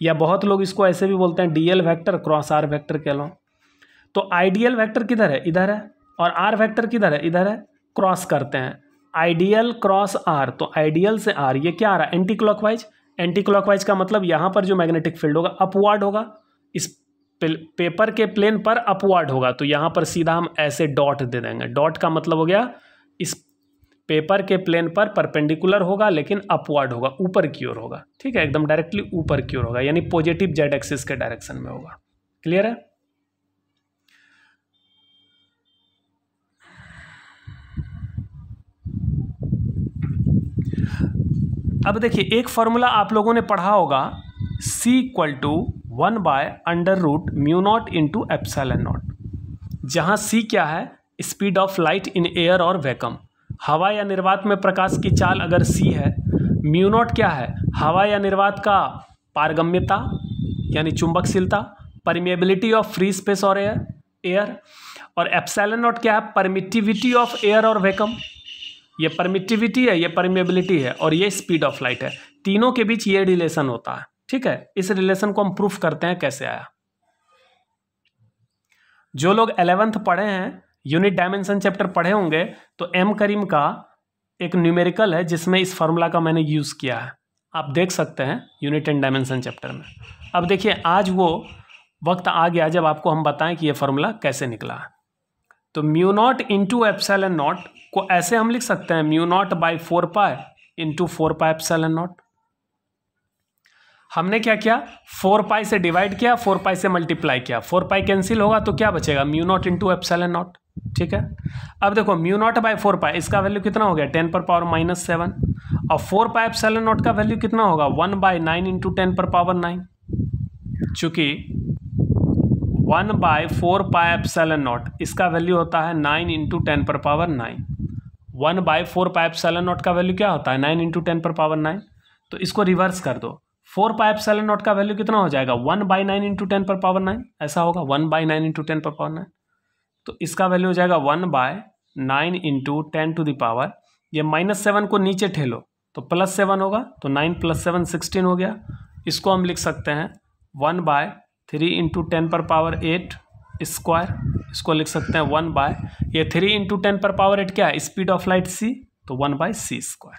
या बहुत लोग इसको ऐसे भी बोलते हैं dl vector cross are vector के अलोंग। तो आइडियल वेक्टर किधर है, इधर है, और आर वेक्टर किधर है, इधर है। क्रॉस करते हैं आइडियल क्रॉस आर, तो आइडियल से आर ये क्या आ रहा है एंटी क्लॉकवाइज। एंटी क्लॉकवाइज का मतलब यहाँ पर जो मैग्नेटिक फील्ड होगा अपवर्ड होगा, इस पेपर के प्लेन पर अपवर्ड होगा। तो यहाँ पर सीधा हम ऐसे डॉट दे देंगे। डॉट का मतलब हो गया इस पेपर के प्लेन पर परपेंडिकुलर होगा लेकिन अपवर्ड होगा, ऊपर की ओर होगा, ठीक है, एकदम डायरेक्टली ऊपर की ओर होगा, यानी पॉजिटिव जेड एक्सिस के डायरेक्शन में होगा। क्लियर है। अब देखिए एक फॉर्मूला आप लोगों ने पढ़ा होगा, C = 1/√μ0 × ε0, जहाँ C क्या है speed of light in air और वैक्यूम। हवा या निर्वात में प्रकाश की चाल अगर C है, μ0 क्या है हवा या निर्वात का पारगम्यता यानी चुंबकशीलता, परमिएबिलिटी ऑफ फ्री स्पेस और एयर, और ε0 क्या है परमिटिविटी ऑफ एयर और वैक्यूम। ये परमिटिविटी है, ये परमिएबिलिटी है, और ये स्पीड ऑफ लाइट है। तीनों के बीच ये रिलेशन होता है, ठीक है। इस रिलेशन को हम प्रूफ करते हैं कैसे आया। जो लोग 11th पढ़े हैं, यूनिट डायमेंशन चैप्टर पढ़े होंगे, तो एम करीम का एक न्यूमेरिकल है जिसमें इस फॉर्मूला का मैंने यूज किया है, आप देख सकते हैं यूनिट एंड डायमेंशन चैप्टर में। अब देखिए आज वो वक्त आ गया जब आपको हम बताएं कि ये फॉर्मूला कैसे निकला है। तो μ0 × ε0 को ऐसे हम लिख सकते हैं μ0/4π × 4πε0। हमने क्या किया 4π से डिवाइड किया, 4π से मल्टीप्लाई किया, 4π कैंसिल होगा तो क्या बचेगा μ0 × ε0, ठीक है। अब देखो μ0/4π इसका वैल्यू कितना हो गया 10⁻⁻7, और 4πε0 का वैल्यू कितना होगा 1/9 × 10⁻9, चूंकि 1/4πε0 इसका वैल्यू होता है 9 × 10⁻9। 1/4πε0 का वैल्यू क्या होता है 9 × 10⁻9। तो इसको रिवर्स कर दो, 4πε0 का वैल्यू कितना हो जाएगा 1/9 × 10⁻9, ऐसा होगा 1/9 × 10⁻9। तो इसका वैल्यू हो जाएगा 1/9 × 10⁻, ये -7 को नीचे ठेलो तो +7 होगा, तो 9 + 7 16 हो गया। इसको हम लिख सकते हैं 1/3 × 10⁻8 स्क्वायर, इसको लिख सकते हैं 1/, ये 3 × 10⁻8 क्या है स्पीड ऑफ लाइट c, तो 1/c²।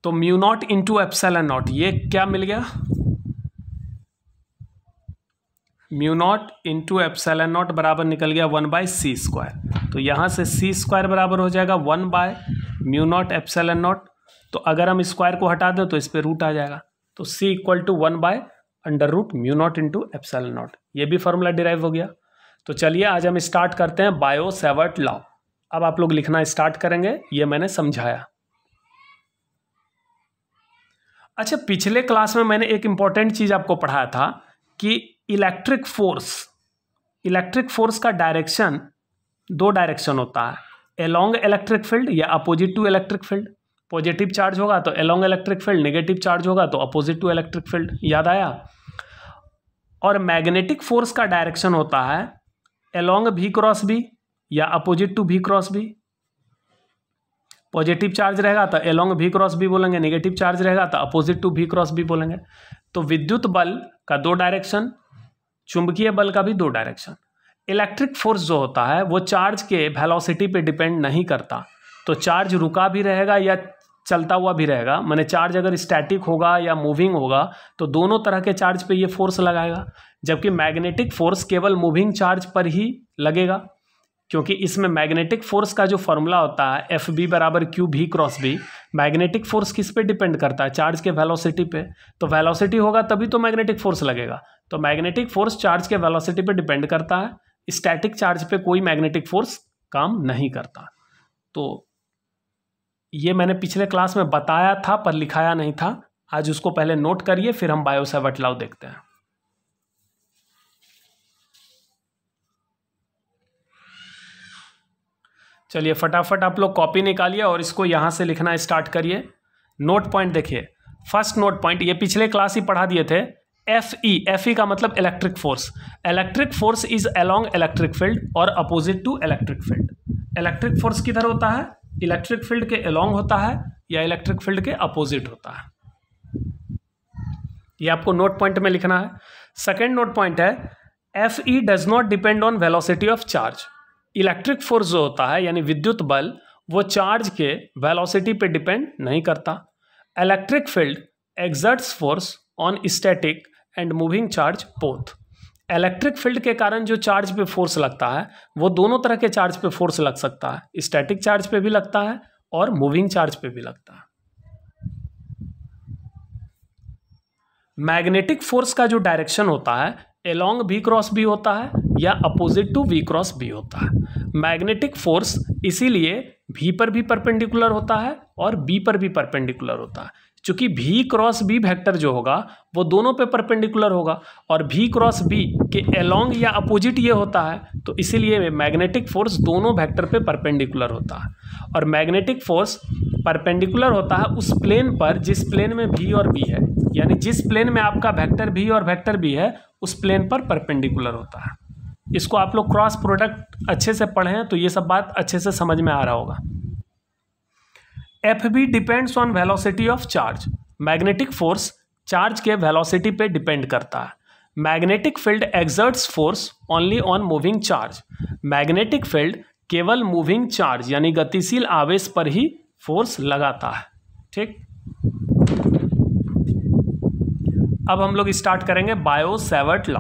तो μ0 × ε0 ये क्या मिल गया μ0 × ε0 बराबर निकल गया 1/c²। तो यहाँ से c² बराबर हो जाएगा 1/μ0 ε0। तो अगर हम स्क्वायर को हटा दें तो इस पर रूट आ जाएगा, तो c = 1/√μ0 × ε0। ये भी फॉर्मूला डिराइव हो गया। तो चलिए आज हम स्टार्ट करते हैं बायो-सैवर्ट लॉ। अब आप लोग लिखना स्टार्ट करेंगे, ये मैंने समझाया। अच्छा, पिछले क्लास में मैंने एक इंपॉर्टेंट चीज़ आपको पढ़ाया था कि इलेक्ट्रिक फोर्स का डायरेक्शन 2 डायरेक्शन होता है, एलोंग इलेक्ट्रिक फील्ड या opposite to electric field. Positive charge होगा तो along electric field, negative charge होगा तो अपोजिट टू इलेक्ट्रिक फील्ड। याद आया। और मैग्नेटिक फोर्स का डायरेक्शन होता है एलोंग v × b या opposite to v × b। Positive charge रहेगा तो एलोंग v × b बोलेंगे, नेगेटिव चार्ज रहेगा तो अपोजिट टू v × b बोलेंगे। तो विद्युत बल का 2 डायरेक्शन, चुंबकीय बल का भी 2 डायरेक्शन। इलेक्ट्रिक फोर्स जो होता है वो चार्ज के वेलोसिटी पे डिपेंड नहीं करता, तो चार्ज रुका भी रहेगा या चलता हुआ भी रहेगा। माने चार्ज अगर स्टैटिक होगा या मूविंग होगा तो दोनों तरह के चार्ज पे ये फोर्स लगाएगा, जबकि मैग्नेटिक फोर्स केवल मूविंग चार्ज पर ही लगेगा, क्योंकि इसमें मैग्नेटिक फोर्स का जो फॉर्मूला होता है FB = QV × B। Magnetic force किस पे डिपेंड करता है चार्ज के वेलोसिटी पे, तो वेलोसिटी होगा तभी तो मैग्नेटिक फोर्स लगेगा। तो मैग्नेटिक फोर्स चार्ज के वेलोसिटी पे डिपेंड करता है, स्टैटिक चार्ज पे कोई मैग्नेटिक फोर्स काम नहीं करता। तो ये मैंने पिछले क्लास में बताया था पर लिखाया नहीं था, आज उसको पहले नोट करिए, फिर हम बायो-सैवर्ट लॉ देखते हैं। चलिए फटाफट आप लोग कॉपी निकालिए और इसको यहां से लिखना स्टार्ट करिए। नोट पॉइंट देखिए, फर्स्ट नोट पॉइंट ये पिछले क्लास ही पढ़ा दिए थे, एफ ई का मतलब electric force. Electric force is along electric field और opposite to electric field. Electric force किधर होता है? इलेक्ट्रिक फील्ड के अलोंग होता है या इलेक्ट्रिक फील्ड के अपोजिट होता है। ये आपको नोट पॉइंट में लिखना है। सेकेंड नोट पॉइंट है, F E does not depend on velocity of charge. Electric force जो होता है यानी विद्युत बल, वो चार्ज के वेलोसिटी पे डिपेंड नहीं करता। Electric field exerts force on static and moving charge both. Electric field के कारण जो चार्ज पे फोर्स लगता है वो दोनों तरह के चार्ज पे फोर्स लग सकता है, स्टैटिक चार्ज पे भी लगता है और मूविंग चार्ज पे भी लगता है। मैग्नेटिक फोर्स का जो डायरेक्शन होता है एलोंग v क्रॉस b होता है या opposite to v cross b होता है। मैग्नेटिक फोर्स इसीलिए v पर भी परपेंडिकुलर होता है और b पर भी परपेंडिकुलर होता है, क्योंकि v क्रॉस b वेक्टर जो होगा वो दोनों पे परपेंडिकुलर होगा और v क्रॉस b के एलोंग या अपोजिट ये होता है, तो इसीलिए मैग्नेटिक फोर्स दोनों वेक्टर पे परपेंडिकुलर होता है। और मैग्नेटिक फोर्स परपेंडिकुलर होता है उस प्लेन पर जिस प्लेन में v और b है, यानी जिस प्लेन में आपका वेक्टर v और वेक्टर b है उस प्लेन पर परपेंडिकुलर होता है। इसको आप लोग क्रॉस प्रोडक्ट अच्छे से पढ़ें तो ये सब बात अच्छे से समझ में आ रहा होगा। F B depends on velocity of charge. Magnetic force charge के वेलोसिटी पे डिपेंड करता है। Magnetic field exerts force only on moving charge. Magnetic field केवल मूविंग चार्ज यानी गतिशील आवेश पर ही फोर्स लगाता है। ठीक, अब हम लोग स्टार्ट करेंगे बायो-सैवर्ट लॉ।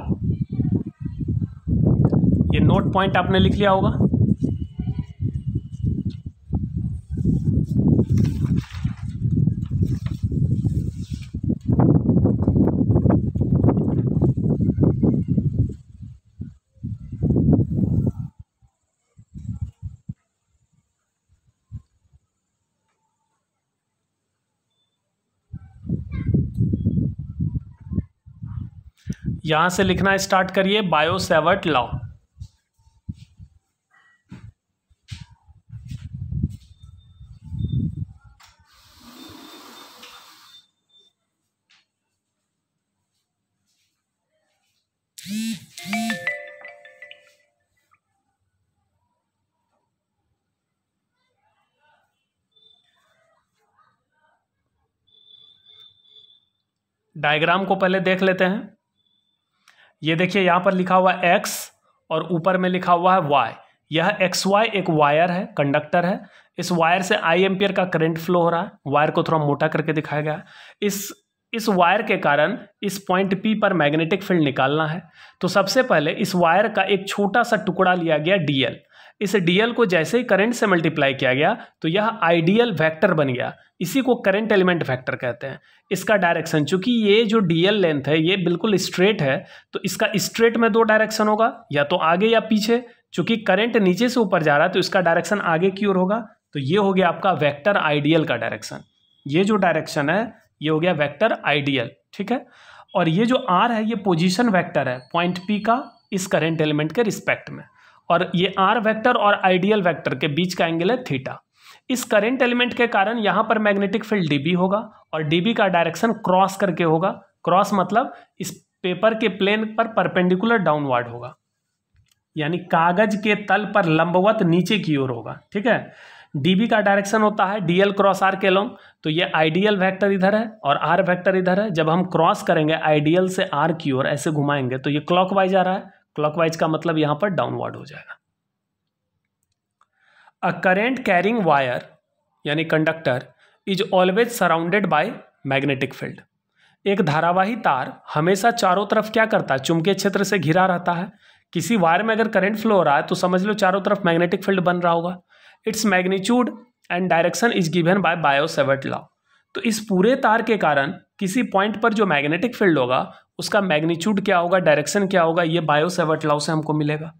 ये नोट पॉइंट आपने लिख लिया होगा। यहां से लिखना स्टार्ट करिए बायो-सैवर्ट लॉ। डायग्राम को पहले देख लेते हैं। ये देखिए यहाँ पर लिखा हुआ है x और ऊपर में लिखा हुआ है y। यह XY एक वायर है, कंडक्टर है। इस वायर से I एम्पियर का करंट फ्लो हो रहा है। वायर को थोड़ा मोटा करके दिखाया गया है। इस वायर के कारण इस पॉइंट P पर मैग्नेटिक फील्ड निकालना है। तो सबसे पहले इस वायर का एक छोटा सा टुकड़ा लिया गया dl। इस dl को जैसे ही करंट से मल्टीप्लाई किया गया तो यह आइडियल वेक्टर बन गया। इसी को करंट एलिमेंट वेक्टर कहते हैं। इसका डायरेक्शन, चूंकि ये जो dl लेंथ है ये बिल्कुल स्ट्रेट है, तो इसका स्ट्रेट में दो डायरेक्शन होगा, या तो आगे या पीछे। चूंकि करंट नीचे से ऊपर जा रहा है तो इसका डायरेक्शन आगे की ओर होगा। तो ये हो गया आपका वेक्टर आइडियल का डायरेक्शन। ये जो डायरेक्शन है ये हो गया वेक्टर आइडियल। ठीक है, और ये जो r है ये पोजीशन वेक्टर है पॉइंट P का इस करंट एलिमेंट के रिस्पेक्ट में। और ये r वेक्टर और आइडियल वेक्टर के बीच का एंगल है थीटा। इस करंट एलिमेंट के कारण यहाँ पर मैग्नेटिक फील्ड dB होगा और dB का डायरेक्शन क्रॉस करके होगा। क्रॉस मतलब इस पेपर के प्लेन पर परपेंडिकुलर डाउनवर्ड होगा, यानी कागज के तल पर लंबवत नीचे की ओर होगा। ठीक है, dB का डायरेक्शन होता है dl क्रॉस r के लॉन्ग। तो ये आइडियल वेक्टर इधर है और r वेक्टर इधर है। जब हम क्रॉस करेंगे आइडियल से r की ओर ऐसे घुमाएंगे तो ये क्लॉकवाइज आ रहा है। क्लॉकवाइज का मतलब यहाँ पर डाउनवर्ड हो जाएगा। अ करेंट कैरिंग वायर यानी conductor is always surrounded by magnetic field. एक धारावाही तार हमेशा चारों तरफ क्या करता है? चुंबकीय क्षेत्र से घिरा रहता है। किसी वायर में अगर करंट फ्लो हो रहा है तो समझ लो चारों तरफ मैग्नेटिक फील्ड बन रहा होगा। Its magnitude and direction is given by bio-Savart law. तो इस पूरे तार के कारण किसी पॉइंट पर जो मैग्नेटिक फील्ड होगा उसका मैग्नीट्यूड क्या होगा, डायरेक्शन क्या होगा, ये बायो-सैवर्ट लॉ से हमको मिलेगा।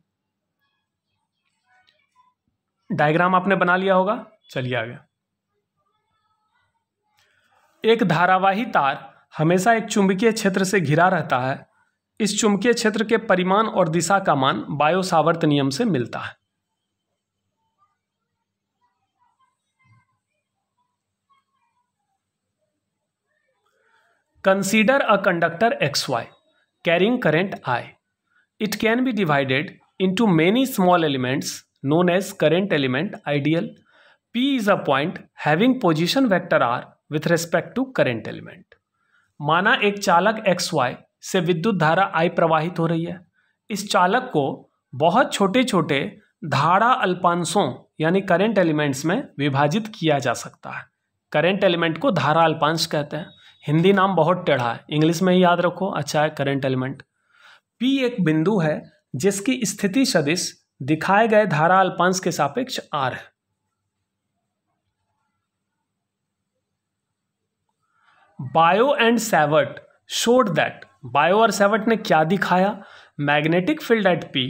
डायग्राम आपने बना लिया होगा, चलिए आगे। एक धारावाही तार हमेशा एक चुंबकीय क्षेत्र से घिरा रहता है। इस चुंबकीय क्षेत्र के परिमाण और दिशा का मान बायो-सावर्त नियम से मिलता है। Consider a conductor XY carrying current I. It can be divided into many small elements known as current element ideal. P is a point having position vector R with respect to current element. माना एक चालक XY से विद्युत धारा I प्रवाहित हो रही है। इस चालक को बहुत छोटे छोटे धारा अल्पांशों यानी करंट एलिमेंट्स में विभाजित किया जा सकता है। करंट एलिमेंट को धारा अल्पांश कहते हैं। हिंदी नाम बहुत टेढ़ा है, इंग्लिश में ही याद रखो, अच्छा है करंट एलिमेंट। P एक बिंदु है जिसकी स्थिति सदिश दिखाए गए धारा अल्पांश के सापेक्ष R है। Biot and Savart showed that, Biot और सैवर्ट ने क्या दिखाया, मैग्नेटिक फील्ड एट P,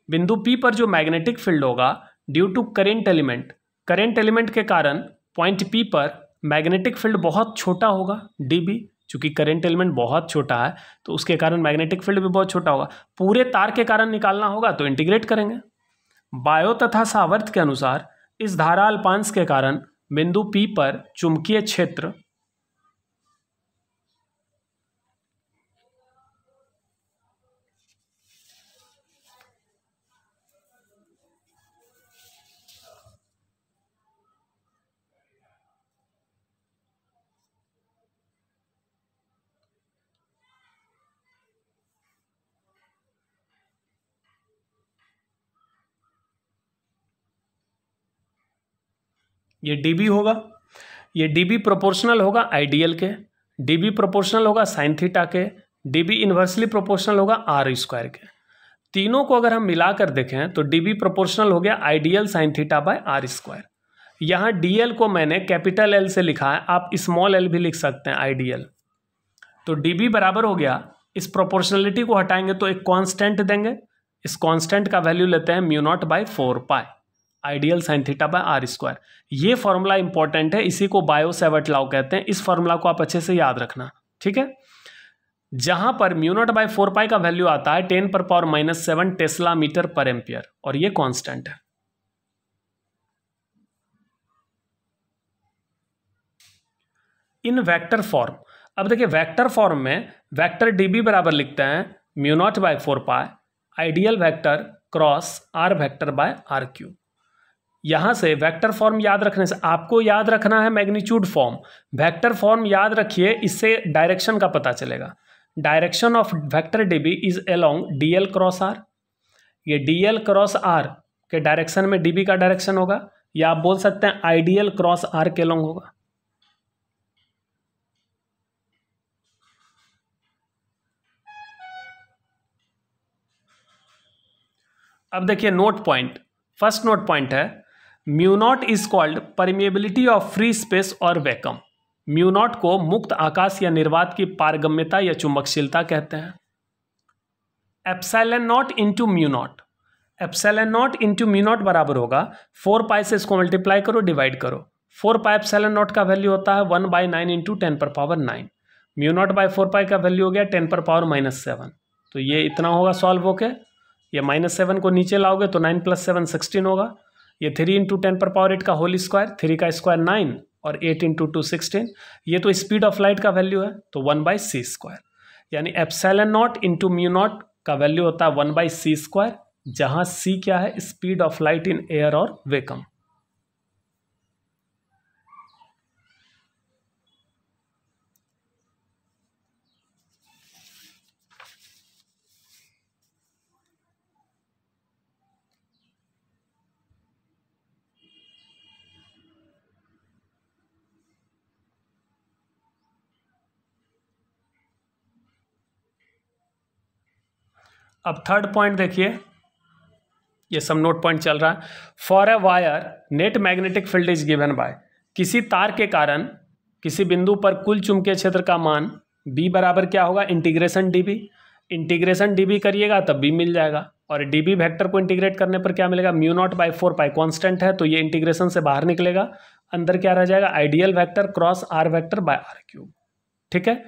बिंदु P पर जो मैग्नेटिक फील्ड होगा due to current element, current element के कारण पॉइंट P पर मैग्नेटिक फील्ड बहुत छोटा होगा dB, चूंकि करंट एलिमेंट बहुत छोटा है तो उसके कारण मैग्नेटिक फील्ड भी बहुत छोटा होगा। पूरे तार के कारण निकालना होगा तो इंटीग्रेट करेंगे। बायो तथा सावर्त के अनुसार इस धारा अल्पांश के कारण बिंदु P पर चुंबकीय क्षेत्र ये dB होगा, ये dB प्रोपोर्शनल होगा आइडियल के, dB प्रोपोर्शनल होगा साइन थीटा के, dB इन्वर्सली प्रोपोर्शनल होगा आर स्क्वायर के। तीनों को अगर हम मिलाकर देखें तो dB प्रोपोर्शनल हो गया ideal sine theta by r square. यहाँ dl को मैंने कैपिटल L से लिखा है, आप स्मॉल l भी लिख सकते हैं आइडियल। तो dB बराबर हो गया, इस प्रोपोर्शनलिटी को हटाएंगे तो एक कांस्टेंट देंगे, इस कांस्टेंट का वैल्यू लेते हैं mu naught by 4 ideal sine theta by r square. ये फॉर्मूला इंपॉर्टेंट है, इसी को बायो-सैवर्ट लॉ कहते हैं। इस फॉर्मूला को आप अच्छे से याद रखना, ठीक है। जहां पर म्यू नॉट बाई 4 का वैल्यू आता है 10⁻⁻7 टेस्ला मीटर पर एम्पियर और ये कांस्टेंट है। इन वेक्टर फॉर्म, अब देखिए वेक्टर फॉर्म में वेक्टर dB बराबर लिखते हैं mu naught by 4 ideal vector cross are vector by r cube. यहां से वेक्टर फॉर्म याद रखने से आपको याद रखना है मैग्नीट्यूड फॉर्म। वेक्टर फॉर्म याद रखिए, इससे डायरेक्शन का पता चलेगा। Direction of vector dB is along dl cross r। ये dl क्रॉस r के डायरेक्शन में dB का डायरेक्शन होगा, या आप बोल सकते हैं आइडियल क्रॉस r के अलोंग होगा। अब देखिए note point, first note point है mu naught is called permeability of free space और वैक्यूम। म्यू नॉट को मुक्त आकाश या निर्वात की पारगम्यता या चुंबकशीलता कहते हैं। Epsilon not into mu naught, epsilon not into mu naught बराबर होगा 4 से इसको मल्टीप्लाई करो, डिवाइड करो। 4 एप्सिलॉन नॉट का वैल्यू होता है 1/9 इंटू 10⁻9। म्यू नॉट बाई 4 का वैल्यू हो गया 10⁻⁻7। तो ये इतना होगा सॉल्व होके, ये -7 को नीचे लाओगे तो 9 + 7 16 होगा। ये 3 इंटू 10⁻8 का होल स्क्वायर, 3 का स्क्वायर 9 और 8 इंटू 2 16। ये तो स्पीड ऑफ लाइट का वैल्यू है, तो 1/c²। यानी epsilon not into mu naught का वैल्यू होता है 1/c², जहां c क्या है, speed of light in air और वैक्यूम। अब थर्ड पॉइंट देखिए, ये सब नोट पॉइंट चल रहा है। For a wire net magnetic field is given by, किसी तार के कारण किसी बिंदु पर कुल चुंबकीय क्षेत्र का मान बी बराबर क्या होगा, integration d B, integration d B करिएगा तब बी मिल जाएगा, और डी बी वेक्टर को इंटीग्रेट करने पर क्या मिलेगा, mu naught by 4 pi, constant है तो ये इंटीग्रेशन से बाहर निकलेगा, अंदर क्या रह जाएगा, ideal vector cross are vector by r cube. ठीक है,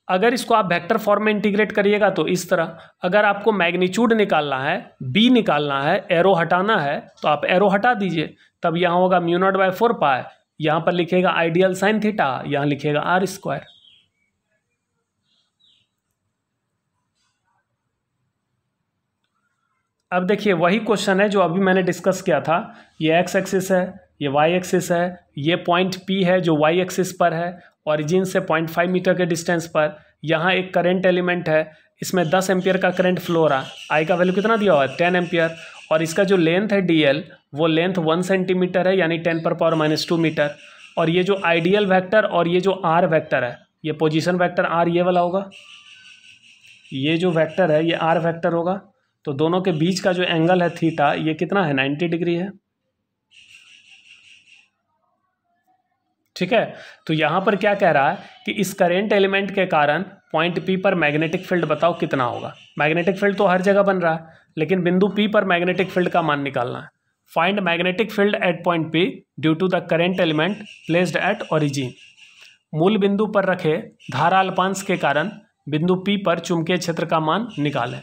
अगर इसको आप वेक्टर फॉर्म में इंटीग्रेट करिएगा तो इस तरह, अगर आपको मैग्नीट्यूड निकालना है, बी निकालना है, एरो हटाना है तो आप एरो हटा दीजिए, तब यहाँ होगा म्यू नॉट बाई 4 पाई, यहाँ पर लिखेगा आइडियल साइन थीटा, यहाँ लिखेगा आर स्क्वायर। अब देखिए वही क्वेश्चन है जो अभी मैंने डिस्कस किया था, ये एक्स एक्सिस है, ये वाई एक्सिस है, ये पॉइंट पी है जो वाई एक्सिस पर है, ओरिजिन से 0.5 मीटर के डिस्टेंस पर, यहाँ एक करंट एलिमेंट है, इसमें 10 एम्पियर का करंट फ्लो हो रहा है, आई का वैल्यू कितना दिया हुआ है 10 एम्पियर, और इसका जो लेंथ है डीएल वो लेंथ 1 सेंटीमीटर है, यानी 10⁻⁻² मीटर, और ये जो आइडियल वेक्टर और ये जो आर वेक्टर है, ये पोजीशन वेक्टर आर ये वाला होगा, ये जो वेक्टर है ये आर वेक्टर होगा, तो दोनों के बीच का जो एंगल है थीटा ये कितना है, 90 डिग्री है। ठीक है, तो यहाँ पर क्या कह रहा है कि इस करेंट एलिमेंट के कारण पॉइंट पी पर मैग्नेटिक फील्ड बताओ कितना होगा। मैग्नेटिक फील्ड तो हर जगह बन रहा है, लेकिन बिंदु पी पर मैग्नेटिक फील्ड का मान निकालना है। Find magnetic field at point P due to the current element placed at origin. मूल बिंदु पर रखे धारा अल्पांश के कारण बिंदु पी पर चुंबकीय क्षेत्र का मान निकालें।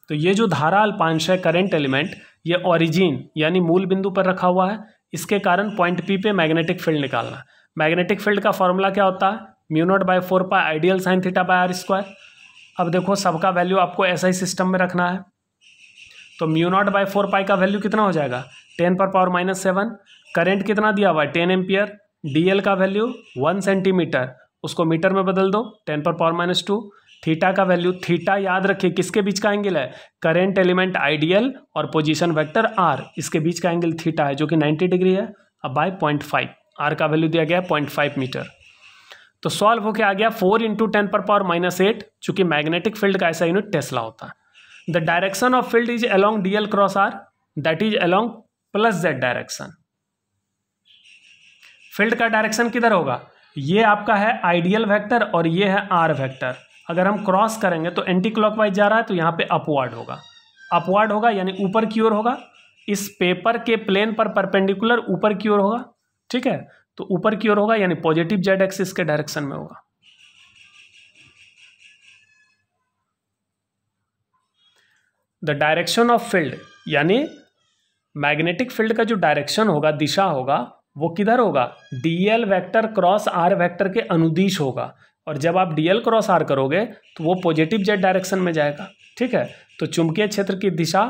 तो ये जो धारा अल्पांश है करेंट एलिमेंट, ये ओरिजिन यानी मूल बिंदु पर रखा हुआ है, इसके कारण पॉइंट पी पे मैग्नेटिक फील्ड निकालना। मैग्नेटिक फील्ड का फॉर्मूला क्या होता है, mu naught by 4 pi ideal sine theta by r square. अब देखो सबका वैल्यू आपको ऐसा ही सिस्टम में रखना है, तो म्यू नॉट बाई 4 पाई का वैल्यू कितना हो जाएगा 10⁻⁻7, करेंट कितना दिया हुआ है 10 एम्पियर, डीएल का वैल्यू 1 सेंटीमीटर, उसको मीटर में बदल दो 10⁻⁻², थीटा का वैल्यू, थीटा याद रखिए किसके बीच का एंगल है, करेंट एलिमेंट आइडियल और पोजीशन वेक्टर आर, इसके बीच का एंगल थीटा है जो कि 90 डिग्री है। अब बाय 0.5, आर का वैल्यू दिया गया 0.5 मीटर। तो सॉल्व होके आ गया 4 × 10⁻⁻8, चूंकि मैग्नेटिक फील्ड का ऐसा यूनिट टेस्ला होता है। The direction of field is along DL cross R, that is along +z direction. Field का डायरेक्शन किधर होगा, ये आपका है आइडियल वेक्टर और ये है आर वेक्टर। अगर हम क्रॉस करेंगे तो एंटी क्लॉकवाइज जा रहा है तो यहाँ पे अपवर्ड होगा, अपवर्ड होगा यानी ऊपर की ओर होगा, इस पेपर के प्लेन पर परपेंडिकुलर ऊपर की ओर होगा। ठीक है, तो ऊपर की ओर होगा यानी पॉजिटिव जेड एक्सिस के डायरेक्शन में होगा। द डायरेक्शन ऑफ फील्ड यानी मैग्नेटिक फील्ड का जो डायरेक्शन होगा, दिशा होगा, वो किधर होगा, DL vector cross are vector के अनुदिश होगा, और जब आप डीएल क्रॉस आर करोगे तो वो पॉजिटिव जेड डायरेक्शन में जाएगा। ठीक है, तो चुंबकीय क्षेत्र की दिशा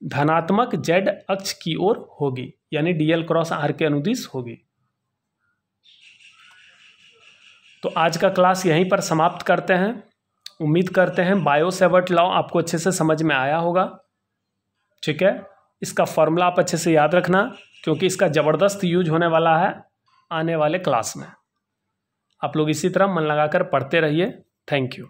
धनात्मक जेड अक्ष की ओर होगी, यानी डीएल क्रॉस आर के अनुदिश होगी। तो आज का क्लास यहीं पर समाप्त करते हैं। उम्मीद करते हैं बायो-सेवर्ट लॉ आपको अच्छे से समझ में आया होगा। ठीक है, इसका फॉर्मूला आप अच्छे से याद रखना, क्योंकि इसका ज़बरदस्त यूज होने वाला है आने वाले क्लास में। आप लोग इसी तरह मन लगाकर पढ़ते रहिए। Thank you.